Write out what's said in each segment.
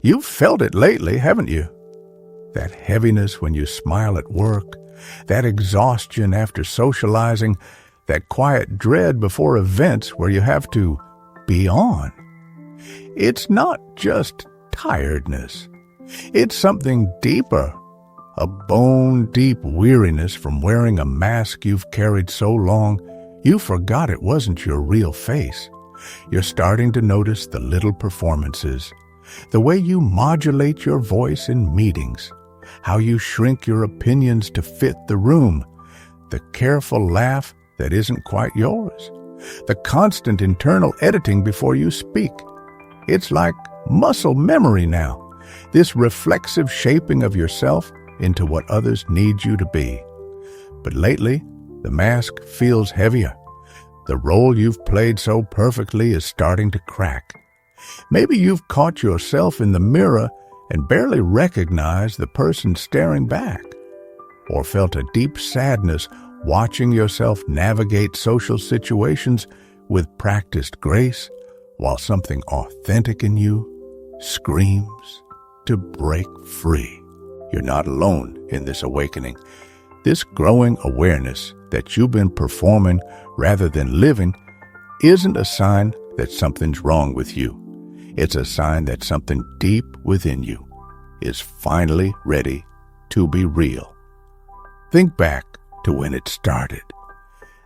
You've felt it lately, haven't you? That heaviness when you smile at work, that exhaustion after socializing, that quiet dread before events where you have to be on. It's not just tiredness. It's something deeper, a bone-deep weariness from wearing a mask you've carried so long you forgot it wasn't your real face. You're starting to notice the little performances, the way you modulate your voice in meetings, how you shrink your opinions to fit the room, the careful laugh that isn't quite yours, the constant internal editing before you speak. It's like muscle memory now, this reflexive shaping of yourself into what others need you to be. But lately, the mask feels heavier. The role you've played so perfectly is starting to crack. Maybe you've caught yourself in the mirror and barely recognized the person staring back, or felt a deep sadness watching yourself navigate social situations with practiced grace while something authentic in you screams to break free. You're not alone in this awakening. This growing awareness that you've been performing rather than living isn't a sign that something's wrong with you. It's a sign that something deep within you is finally ready to be real. Think back to when it started.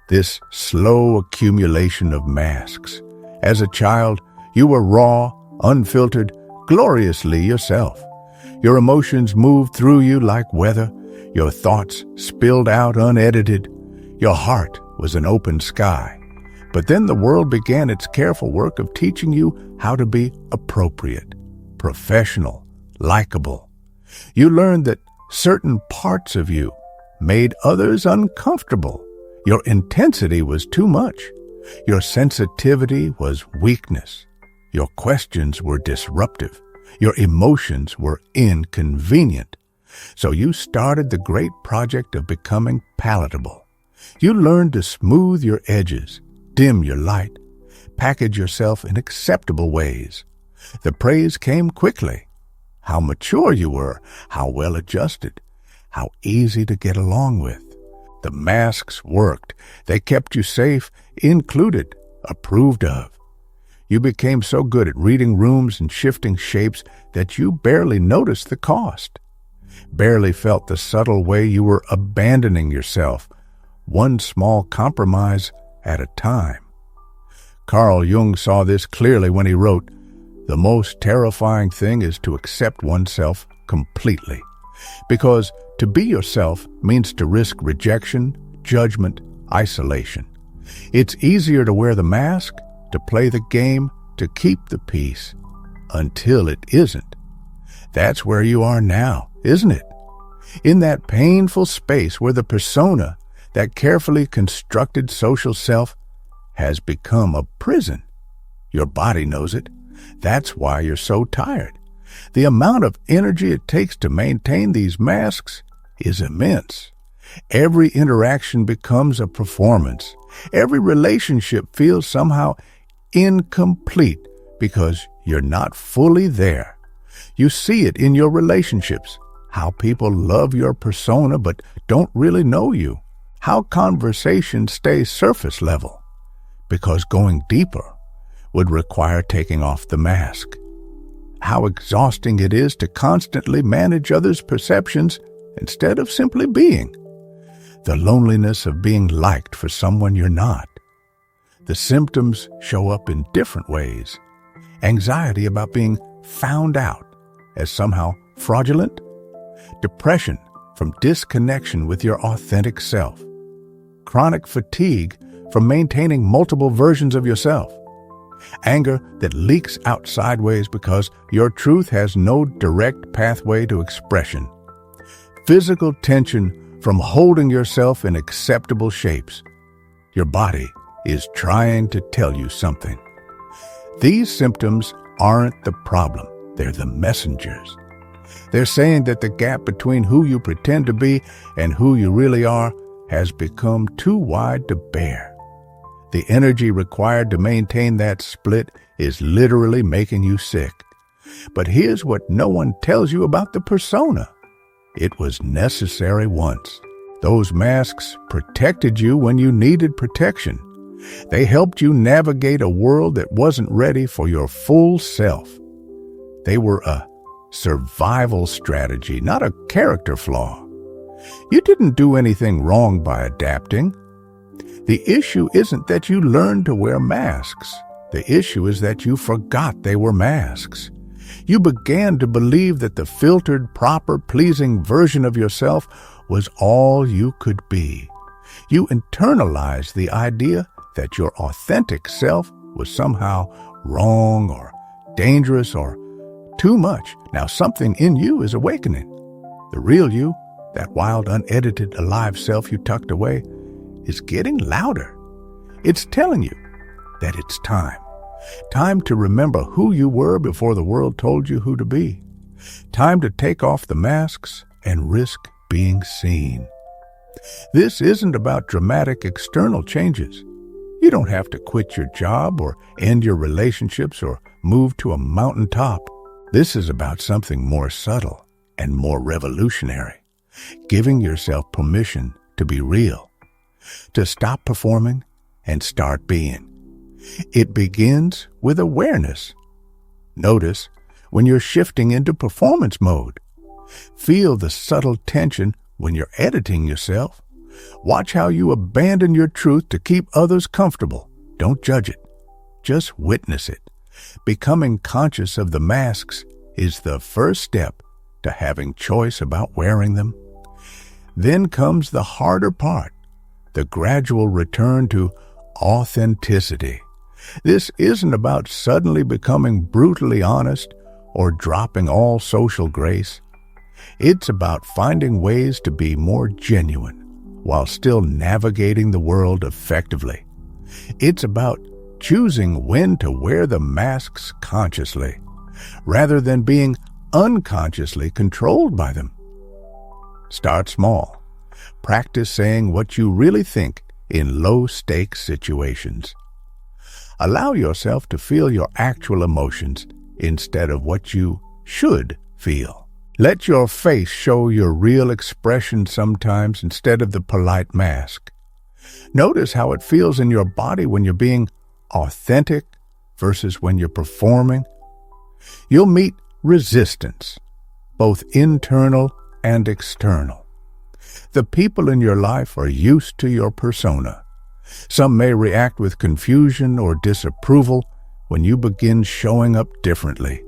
This slow accumulation of masks. As a child, you were raw, unfiltered, gloriously yourself. Your emotions moved through you like weather. Your thoughts spilled out unedited. Your heart was an open sky. But then the world began its careful work of teaching you how to be appropriate, professional, likable. You learned that certain parts of you made others uncomfortable. Your intensity was too much. Your sensitivity was weakness. Your questions were disruptive. Your emotions were inconvenient. So you started the great project of becoming palatable. You learned to smooth your edges, dim your light, package yourself in acceptable ways. The praise came quickly. How mature you were, how well adjusted, how easy to get along with. The masks worked. They kept you safe, included, approved of. You became so good at reading rooms and shifting shapes that you barely noticed the cost, barely felt the subtle way you were abandoning yourself, one small compromise at a time. Carl Jung saw this clearly when he wrote, "The most terrifying thing is to accept oneself completely, because to be yourself means to risk rejection, judgment, isolation. It's easier to wear the mask, to play the game, to keep the peace, until it isn't." That's where you are now, isn't it? In that painful space where the persona, that carefully constructed social self, has become a prison. Your body knows it. That's why you're so tired. The amount of energy it takes to maintain these masks is immense. Every interaction becomes a performance. Every relationship feels somehow incomplete because you're not fully there. You see it in your relationships, how people love your persona but don't really know you, how conversations stay surface level, because going deeper would require taking off the mask. How exhausting it is to constantly manage others' perceptions instead of simply being. The loneliness of being liked for someone you're not. The symptoms show up in different ways. Anxiety about being found out as somehow fraudulent. Depression from disconnection with your authentic self. Chronic fatigue from maintaining multiple versions of yourself. Anger that leaks out sideways because your truth has no direct pathway to expression. Physical tension from holding yourself in acceptable shapes. Your body is trying to tell you something. These symptoms aren't the problem, they're the messengers. They're saying that the gap between who you pretend to be and who you really are has become too wide to bear. The energy required to maintain that split is literally making you sick. But here's what no one tells you about the persona. It was necessary once. Those masks protected you when you needed protection. They helped you navigate a world that wasn't ready for your full self. They were a survival strategy, not a character flaw. You didn't do anything wrong by adapting. The issue isn't that you learned to wear masks. The issue is that you forgot they were masks. You began to believe that the filtered, proper, pleasing version of yourself was all you could be. You internalized the idea that your authentic self was somehow wrong or dangerous or too much. Now something in you is awakening. The real you, that wild, unedited, alive self you tucked away, is getting louder. It's telling you that it's time. Time to remember who you were before the world told you who to be. Time to take off the masks and risk being seen. This isn't about dramatic external changes. You don't have to quit your job or end your relationships or move to a mountaintop. This is about something more subtle and more revolutionary. Giving yourself permission to be real, to stop performing and start being. It begins with awareness. Notice when you're shifting into performance mode. Feel the subtle tension when you're editing yourself. Watch how you abandon your truth to keep others comfortable. Don't judge it. Just witness it. Becoming conscious of the masks is the first step to having choice about wearing them. Then comes the harder part, the gradual return to authenticity. This isn't about suddenly becoming brutally honest or dropping all social grace. It's about finding ways to be more genuine while still navigating the world effectively. It's about choosing when to wear the masks consciously, rather than being unconsciously controlled by them. Start small. Practice saying what you really think in low-stakes situations. Allow yourself to feel your actual emotions instead of what you should feel. Let your face show your real expression sometimes instead of the polite mask. Notice how it feels in your body when you're being authentic versus when you're performing. You'll meet resistance, both internal and external. The people in your life are used to your persona. Some may react with confusion or disapproval when you begin showing up differently.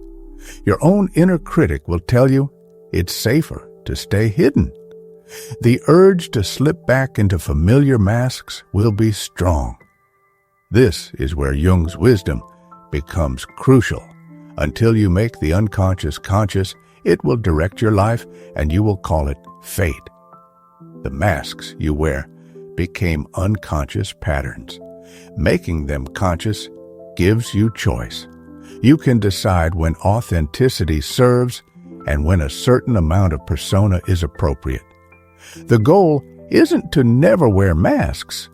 Your own inner critic will tell you it's safer to stay hidden. The urge to slip back into familiar masks will be strong. This is where Jung's wisdom becomes crucial. Until you make the unconscious conscious, it will direct your life and you will call it fate. The masks you wear became unconscious patterns. Making them conscious gives you choice. You can decide when authenticity serves and when a certain amount of persona is appropriate. The goal isn't to never wear masks.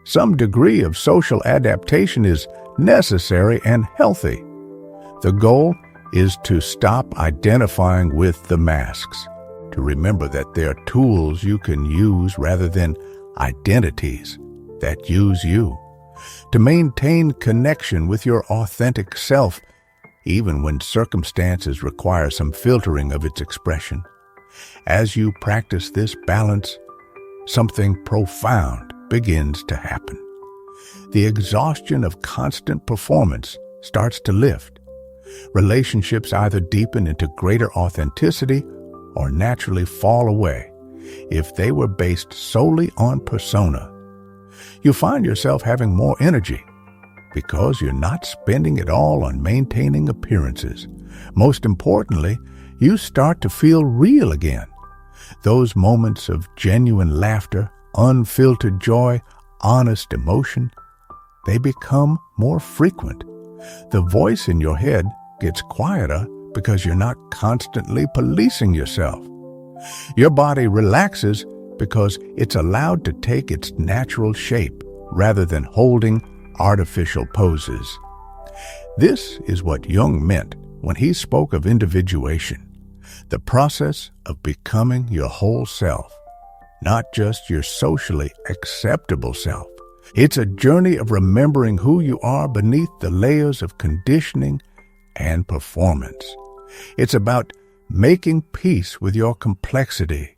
Some degree of social adaptation is necessary and healthy. The goal is to stop identifying with the masks, to remember that they're tools you can use rather than identities that use you, to maintain connection with your authentic self, even when circumstances require some filtering of its expression. As you practice this balance, something profound begins to happen. The exhaustion of constant performance starts to lift. Relationships either deepen into greater authenticity or naturally fall away if they were based solely on persona. You find yourself having more energy because you're not spending it all on maintaining appearances. Most importantly, you start to feel real again. Those moments of genuine laughter, unfiltered joy, honest emotion, they become more frequent. The voice in your head gets quieter because you're not constantly policing yourself. Your body relaxes because it's allowed to take its natural shape rather than holding artificial poses. This is what Jung meant when he spoke of individuation, the process of becoming your whole self, not just your socially acceptable self. It's a journey of remembering who you are beneath the layers of conditioning and performance. It's about making peace with your complexity,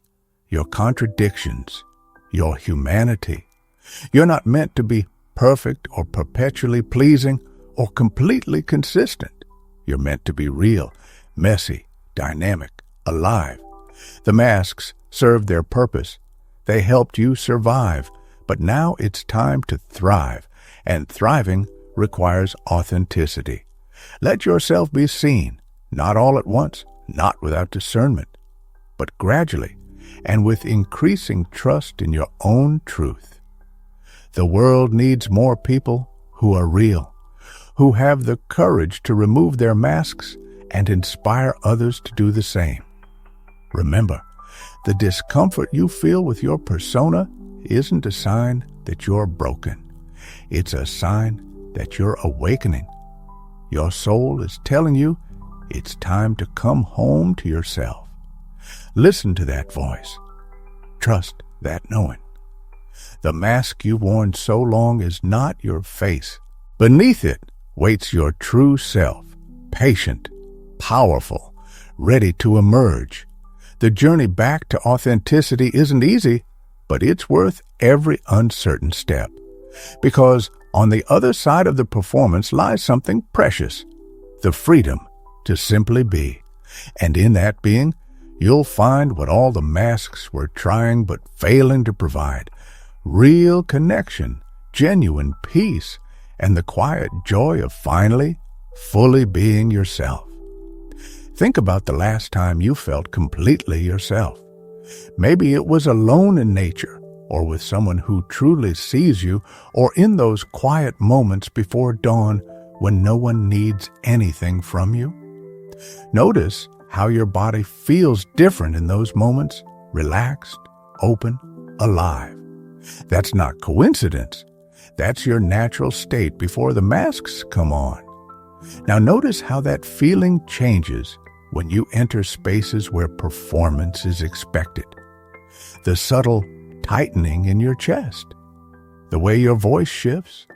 your contradictions, your humanity. You're not meant to be perfect or perpetually pleasing or completely consistent. You're meant to be real, messy, dynamic, alive. The masks served their purpose. They helped you survive, but now it's time to thrive, and thriving requires authenticity. Let yourself be seen, not all at once, not without discernment, but gradually and with increasing trust in your own truth. The world needs more people who are real, who have the courage to remove their masks and inspire others to do the same. Remember, the discomfort you feel with your persona isn't a sign that you're broken. It's a sign that you're awakening. Your soul is telling you it's time to come home to yourself. Listen to that voice. Trust that knowing. The mask you've worn so long is not your face. Beneath it waits your true self, patient, powerful, ready to emerge. The journey back to authenticity isn't easy, but it's worth every uncertain step. Because on the other side of the performance lies something precious, the freedom to simply be. And in that being, you'll find what all the masks were trying but failing to provide: real connection, genuine peace, and the quiet joy of finally, fully being yourself. Think about the last time you felt completely yourself. Maybe it was alone in nature, or with someone who truly sees you, or in those quiet moments before dawn when no one needs anything from you. Notice how your body feels different in those moments: relaxed, open, alive. That's not coincidence. That's your natural state before the masks come on. Now notice how that feeling changes when you enter spaces where performance is expected. The subtle tightening in your chest, the way your voice shifts,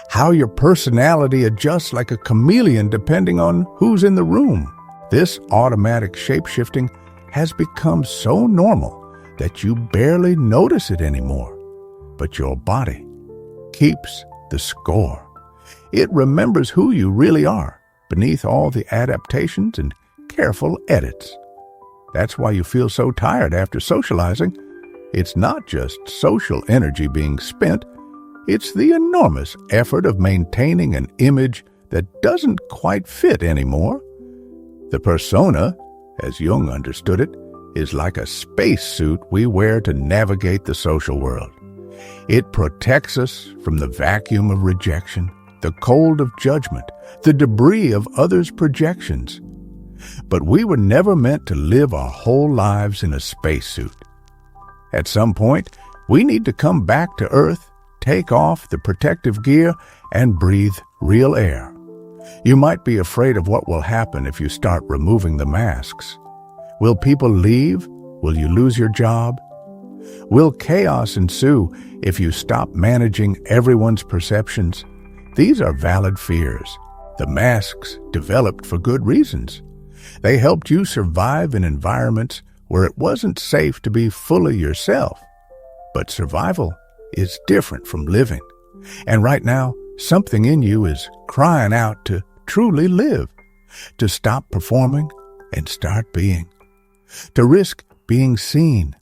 how your personality adjusts like a chameleon depending on who's in the room. This automatic shape-shifting has become so normal that you barely notice it anymore. But your body keeps the score. It remembers who you really are beneath all the adaptations and careful edits. That's why you feel so tired after socializing. It's not just social energy being spent. It's the enormous effort of maintaining an image that doesn't quite fit anymore. The persona, as Jung understood it, is like a spacesuit we wear to navigate the social world. It protects us from the vacuum of rejection, the cold of judgment, the debris of others' projections. But we were never meant to live our whole lives in a spacesuit. At some point, we need to come back to Earth, take off the protective gear, and breathe real air. You might be afraid of what will happen if you start removing the masks. Will people leave? Will you lose your job? Will chaos ensue if you stop managing everyone's perceptions? These are valid fears. The masks developed for good reasons. They helped you survive in environments where it wasn't safe to be fully yourself. But survival is different from living. And right now, something in you is crying out to truly live, to stop performing and start being, to risk being seen,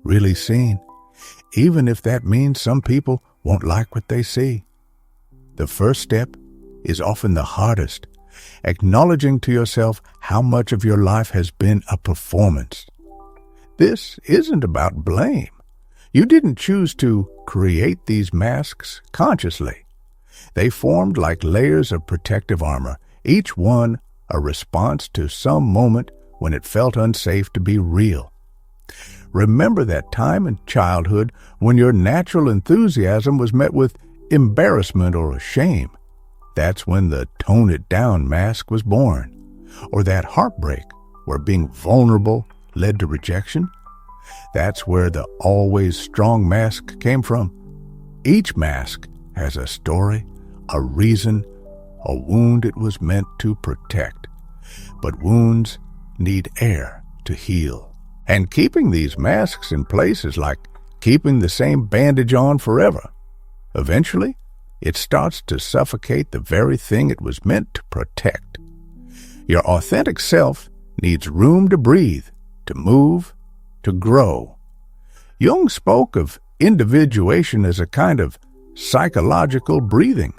really seen, even if that means some people won't like what they see. The first step is often the hardest, acknowledging to yourself how much of your life has been a performance. This isn't about blame. You didn't choose to create these masks consciously. They formed like layers of protective armor, each one a response to some moment when it felt unsafe to be real. Remember that time in childhood when your natural enthusiasm was met with embarrassment or shame. That's when the tone it down mask was born. Or that heartbreak where being vulnerable led to rejection? That's where the always strong mask came from. Each mask has a story, a reason, a wound it was meant to protect. But wounds need air to heal. And keeping these masks in place is like keeping the same bandage on forever. Eventually, it starts to suffocate the very thing it was meant to protect. Your authentic self needs room to breathe, to move, to grow. Jung spoke of individuation as a kind of psychological breathing,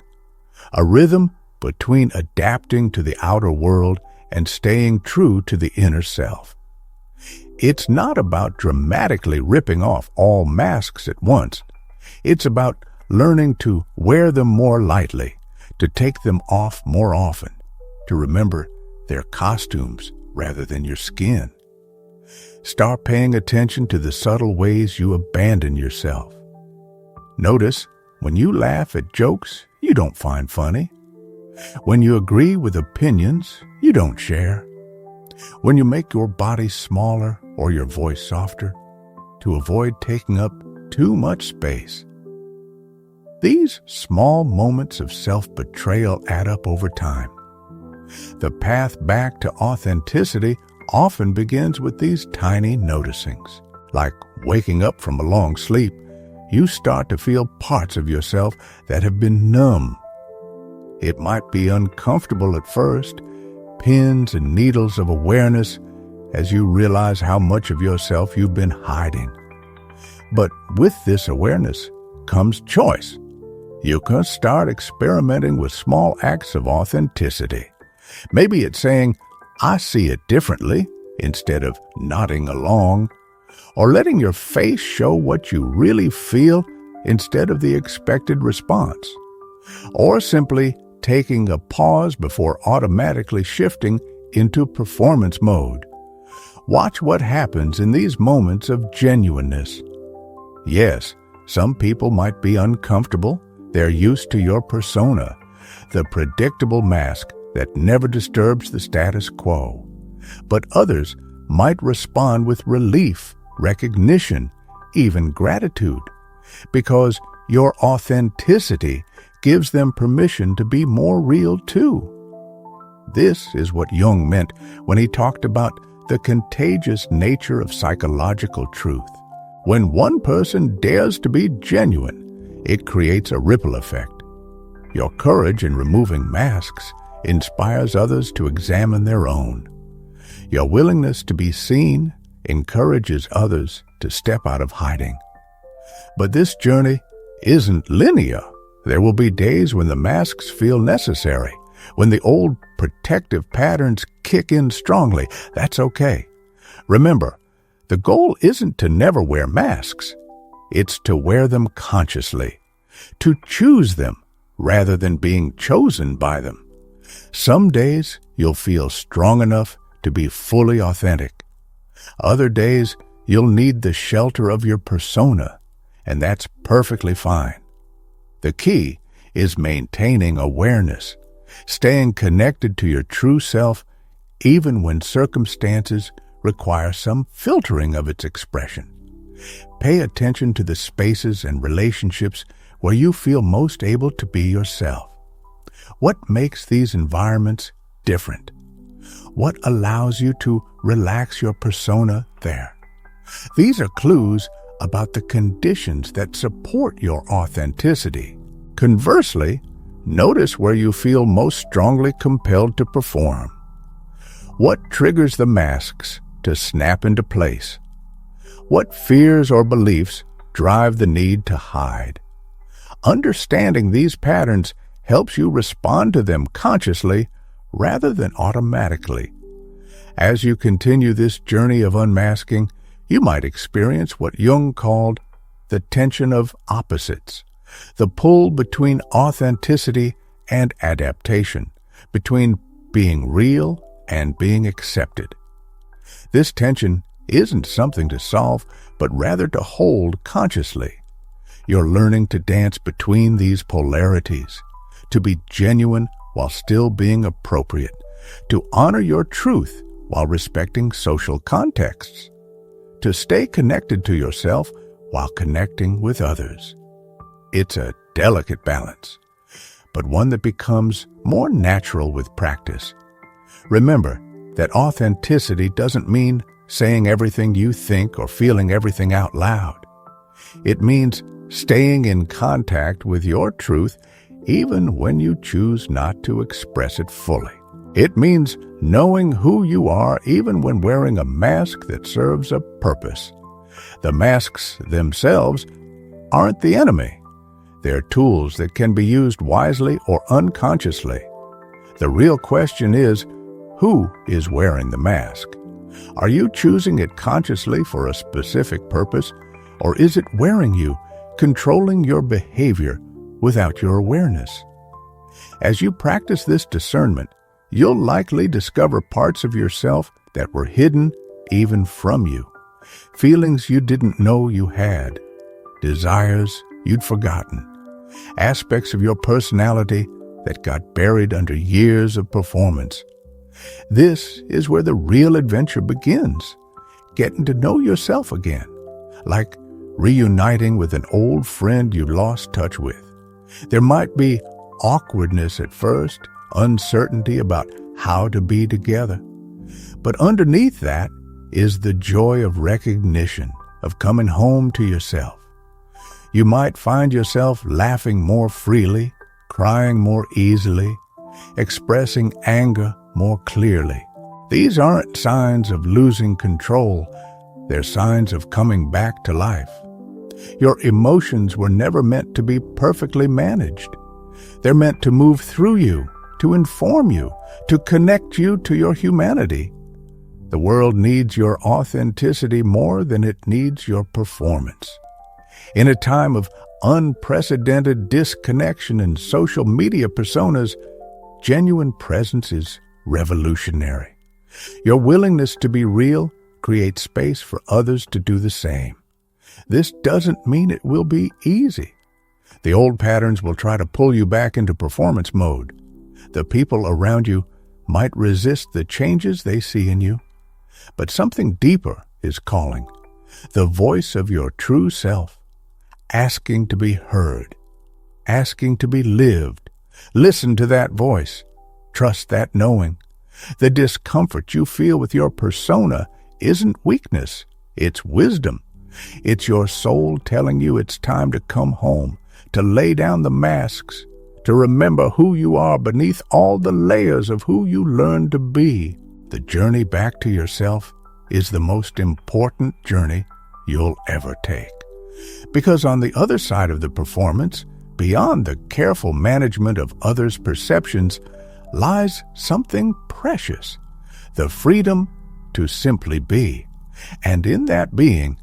a rhythm between adapting to the outer world and staying true to the inner self. It's not about dramatically ripping off all masks at once. It's about learning to wear them more lightly, to take them off more often, to remember they're costumes rather than your skin. Start paying attention to the subtle ways you abandon yourself. Notice when you laugh at jokes you don't find funny. When you agree with opinions you don't share. When you make your body smaller or your voice softer to avoid taking up too much space. These small moments of self-betrayal add up over time. The path back to authenticity often begins with these tiny noticings. Like waking up from a long sleep, you start to feel parts of yourself that have been numb. It might be uncomfortable at first, pins and needles of awareness as you realize how much of yourself you've been hiding. But with this awareness comes choice. You can start experimenting with small acts of authenticity. Maybe it's saying, "I see it differently," instead of nodding along, or letting your face show what you really feel instead of the expected response, or simply taking a pause before automatically shifting into performance mode. Watch what happens in these moments of genuineness. Yes, some people might be uncomfortable. They're used to your persona, the predictable mask that never disturbs the status quo. But others might respond with relief, recognition, even gratitude, because your authenticity gives them permission to be more real too. This is what Jung meant when he talked about the contagious nature of psychological truth. When one person dares to be genuine, it creates a ripple effect. Your courage in removing masks inspires others to examine their own. Your willingness to be seen encourages others to step out of hiding. But this journey isn't linear. There will be days when the masks feel necessary, when the old protective patterns kick in strongly. That's okay. Remember, the goal isn't to never wear masks. It's to wear them consciously, to choose them rather than being chosen by them. Some days you'll feel strong enough to be fully authentic. Other days you'll need the shelter of your persona, and that's perfectly fine. The key is maintaining awareness, staying connected to your true self even when circumstances require some filtering of its expression. Pay attention to the spaces and relationships where you feel most able to be yourself. What makes these environments different? What allows you to relax your persona there? These are clues about the conditions that support your authenticity. Conversely, notice where you feel most strongly compelled to perform. What triggers the masks to snap into place? What fears or beliefs drive the need to hide? Understanding these patterns helps you respond to them consciously rather than automatically. As you continue this journey of unmasking, you might experience what Jung called the tension of opposites, the pull between authenticity and adaptation, between being real and being accepted. This tension isn't something to solve, but rather to hold consciously. You're learning to dance between these polarities, to be genuine while still being appropriate, to honor your truth while respecting social contexts, to stay connected to yourself while connecting with others. It's a delicate balance, but one that becomes more natural with practice. Remember that authenticity doesn't mean saying everything you think or feeling everything out loud. It means staying in contact with your truth even when you choose not to express it fully. It means knowing who you are even when wearing a mask that serves a purpose. The masks themselves aren't the enemy. They're tools that can be used wisely or unconsciously. The real question is, who is wearing the mask? Are you choosing it consciously for a specific purpose, or is it wearing you, controlling your behavior without your awareness? As you practice this discernment, you'll likely discover parts of yourself that were hidden even from you, feelings you didn't know you had, desires you'd forgotten, aspects of your personality that got buried under years of performance. This is where the real adventure begins, getting to know yourself again, like reuniting with an old friend you lost touch with. There might be awkwardness at first, uncertainty about how to be together. But underneath that is the joy of recognition, of coming home to yourself. You might find yourself laughing more freely, crying more easily, expressing anger more clearly. These aren't signs of losing control. They're signs of coming back to life. Your emotions were never meant to be perfectly managed. They're meant to move through you, to inform you, to connect you to your humanity. The world needs your authenticity more than it needs your performance. In a time of unprecedented disconnection and social media personas, genuine presence is revolutionary. Your willingness to be real creates space for others to do the same. This doesn't mean it will be easy. The old patterns will try to pull you back into performance mode. The people around you might resist the changes they see in you. But something deeper is calling, the voice of your true self, asking to be heard, asking to be lived. Listen to that voice. Trust that knowing. The discomfort you feel with your persona isn't weakness, it's wisdom. It's your soul telling you it's time to come home, to lay down the masks, to remember who you are beneath all the layers of who you learned to be. The journey back to yourself is the most important journey you'll ever take. Because on the other side of the performance, beyond the careful management of others' perceptions, lies something precious, the freedom to simply be. And in that being,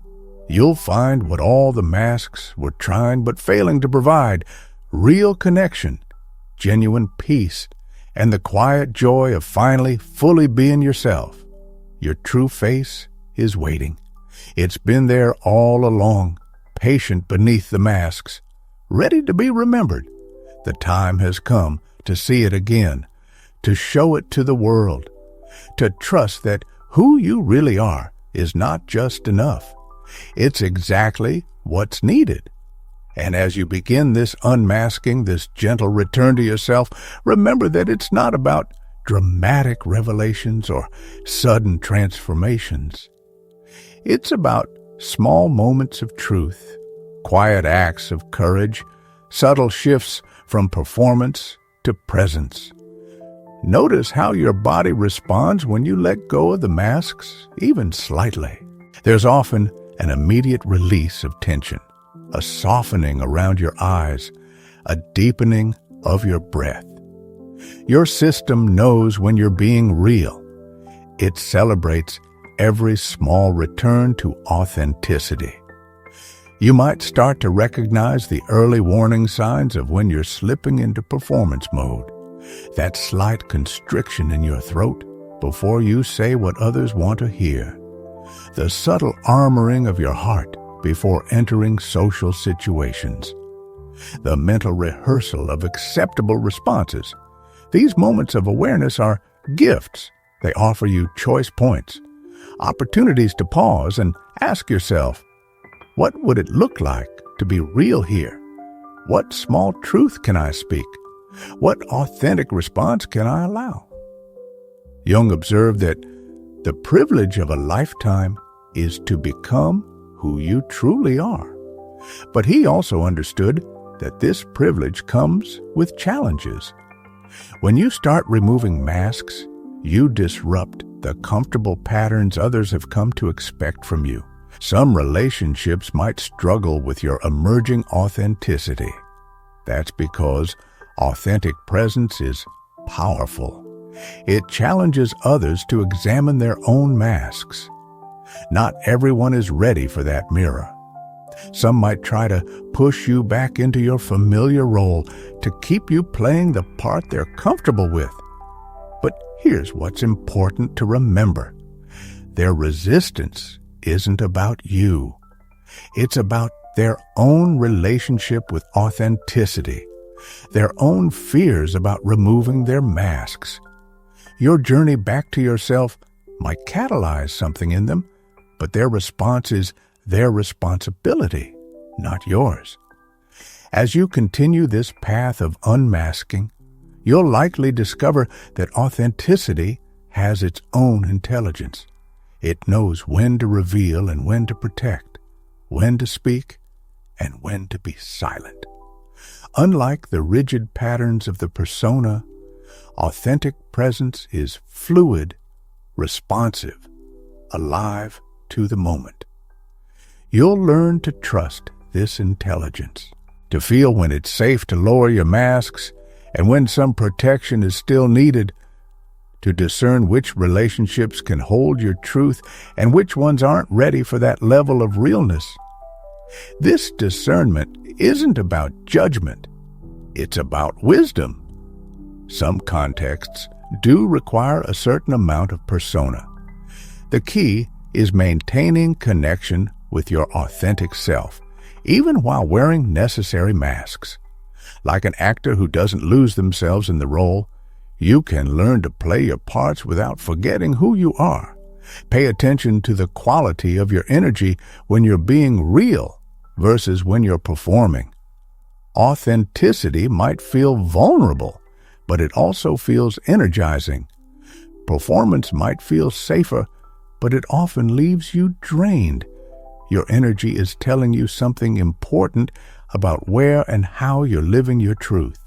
you'll find what all the masks were trying but failing to provide, real connection, genuine peace, and the quiet joy of finally fully being yourself. Your true face is waiting. It's been there all along, patient beneath the masks, ready to be remembered. The time has come to see it again, to show it to the world, to trust that who you really are is not just enough. It's exactly what's needed. And as you begin this unmasking, this gentle return to yourself, remember that it's not about dramatic revelations or sudden transformations. It's about small moments of truth, quiet acts of courage, subtle shifts from performance to presence. Notice how your body responds when you let go of the masks, even slightly. There's often an immediate release of tension, a softening around your eyes, a deepening of your breath. Your system knows when you're being real. It celebrates every small return to authenticity. You might start to recognize the early warning signs of when you're slipping into performance mode, that slight constriction in your throat before you say what others want to hear, the subtle armoring of your heart before entering social situations, the mental rehearsal of acceptable responses. These moments of awareness are gifts. They offer you choice points, opportunities to pause and ask yourself, what would it look like to be real here? What small truth can I speak? What authentic response can I allow? Jung observed that the privilege of a lifetime is to become who you truly are. But he also understood that this privilege comes with challenges. When you start removing masks, you disrupt the comfortable patterns others have come to expect from you. Some relationships might struggle with your emerging authenticity. That's because authentic presence is powerful. It challenges others to examine their own masks. Not everyone is ready for that mirror. Some might try to push you back into your familiar role to keep you playing the part they're comfortable with. But here's what's important to remember. Their resistance isn't about you. It's about their own relationship with authenticity, their own fears about removing their masks. Your journey back to yourself might catalyze something in them, but their response is their responsibility, not yours. As you continue this path of unmasking, you'll likely discover that authenticity has its own intelligence. It knows when to reveal and when to protect, when to speak and when to be silent. Unlike the rigid patterns of the persona, authentic presence is fluid, responsive, alive to the moment. You'll learn to trust this intelligence, to feel when it's safe to lower your masks and when some protection is still needed, to discern which relationships can hold your truth and which ones aren't ready for that level of realness. This discernment isn't about judgment. It's about wisdom. Some contexts do require a certain amount of persona. The key is maintaining connection with your authentic self, even while wearing necessary masks. Like an actor who doesn't lose themselves in the role, you can learn to play your parts without forgetting who you are. Pay attention to the quality of your energy when you're being real versus when you're performing. Authenticity might feel vulnerable, but it also feels energizing. Performance might feel safer, but it often leaves you drained. Your energy is telling you something important about where and how you're living your truth.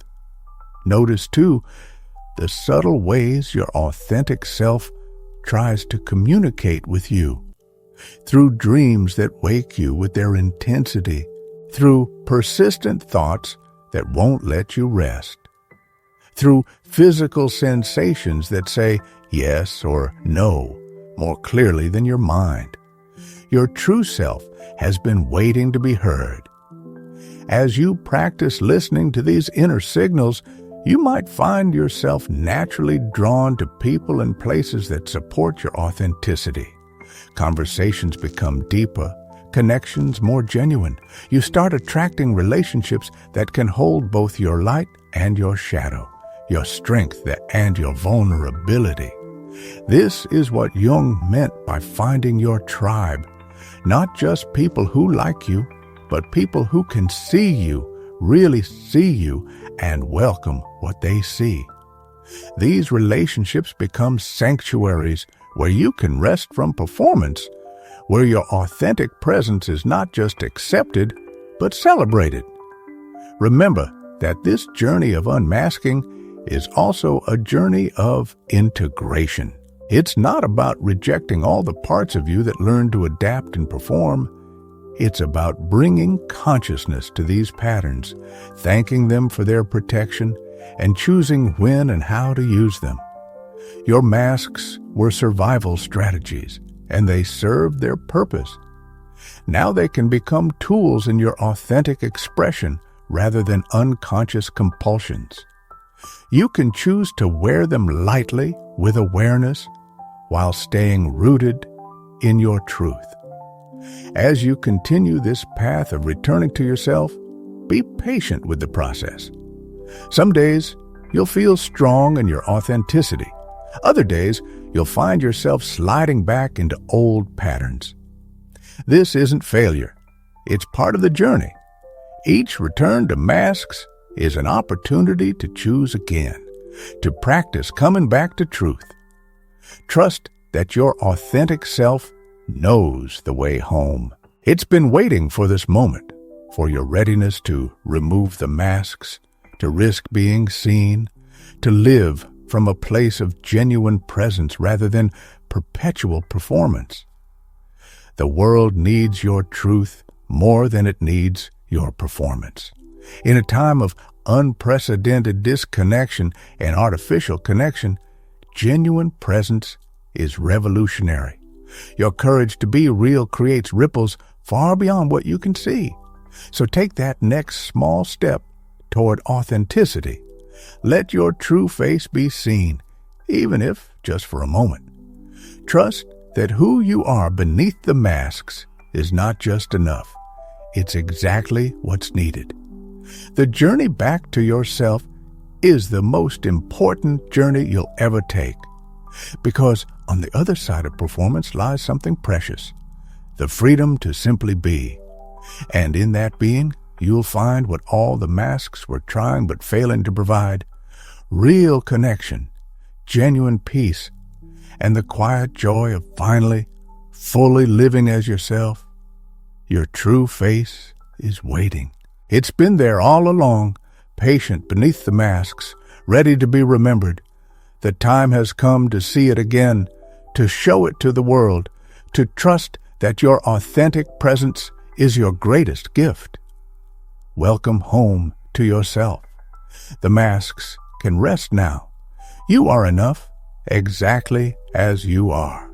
Notice, too, the subtle ways your authentic self tries to communicate with you. Through dreams that wake you with their intensity, through persistent thoughts that won't let you rest, through physical sensations that say yes or no more clearly than your mind. Your true self has been waiting to be heard. As you practice listening to these inner signals, you might find yourself naturally drawn to people and places that support your authenticity. Conversations become deeper, connections more genuine. You start attracting relationships that can hold both your light and your shadow, your strength and your vulnerability. This is what Jung meant by finding your tribe. Not just people who like you, but people who can see you, really see you, and welcome what they see. These relationships become sanctuaries where you can rest from performance, where your authentic presence is not just accepted, but celebrated. Remember that this journey of unmasking is also a journey of integration. It's not about rejecting all the parts of you that learn to adapt and perform. It's about bringing consciousness to these patterns, thanking them for their protection, and choosing when and how to use them. Your masks were survival strategies, and they served their purpose. Now they can become tools in your authentic expression rather than unconscious compulsions. You can choose to wear them lightly with awareness while staying rooted in your truth. As you continue this path of returning to yourself, be patient with the process. Some days, you'll feel strong in your authenticity. Other days, you'll find yourself sliding back into old patterns. This isn't failure. It's part of the journey. Each return to masks is an opportunity to choose again, to practice coming back to truth. Trust that your authentic self knows the way home. It's been waiting for this moment, for your readiness to remove the masks, to risk being seen, to live from a place of genuine presence rather than perpetual performance. The world needs your truth more than it needs your performance. In a time of unprecedented disconnection and artificial connection, genuine presence is revolutionary. Your courage to be real creates ripples far beyond what you can see. So take that next small step toward authenticity. Let your true face be seen, even if just for a moment. Trust that who you are beneath the masks is not just enough. It's exactly what's needed. The journey back to yourself is the most important journey you'll ever take, because on the other side of performance lies something precious, the freedom to simply be. And in that being, you'll find what all the masks were trying but failing to provide: real connection, genuine peace, and the quiet joy of finally, fully living as yourself. Your true face is waiting. It's been there all along, patient beneath the masks, ready to be remembered. The time has come to see it again, to show it to the world, to trust that your authentic presence is your greatest gift. Welcome home to yourself. The masks can rest now. You are enough exactly as you are.